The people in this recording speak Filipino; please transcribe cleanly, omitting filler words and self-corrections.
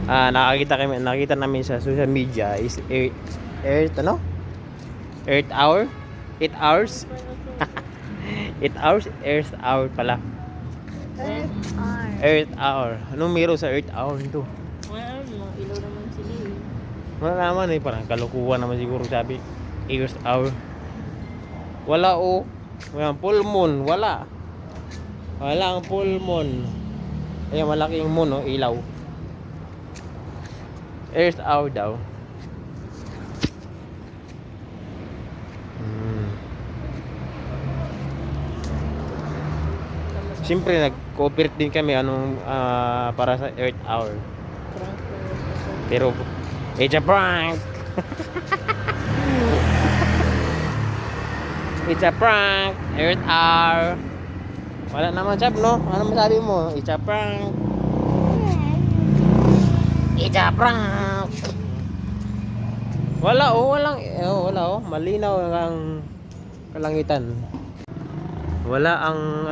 Nakita namin sa social media is Earth ano? Earth hour? 8 hours? 8 hours? Earth hour pala. Earth hour. Earth hour. Anong meron sa Earth hour nito? Wala naman, ilaw naman sila eh. Wala naman eh, parang kalukuhan naman siguro sabi. Earth hour. Wala oh. Wala full moon, wala. Wala ang full moon. Ayan, malaking moon oh, ilaw. Earth hour daw. Siyempre nag-cooperate din kami para sa Earth hour. Prank ko. Pero it's a prank. It's a prank. Earth hour. Wala naman sab no? Ano masabi mo? It's a prank. It's a prank. Wala oh, wala oh, malinaw ang kalangitan. Wala ang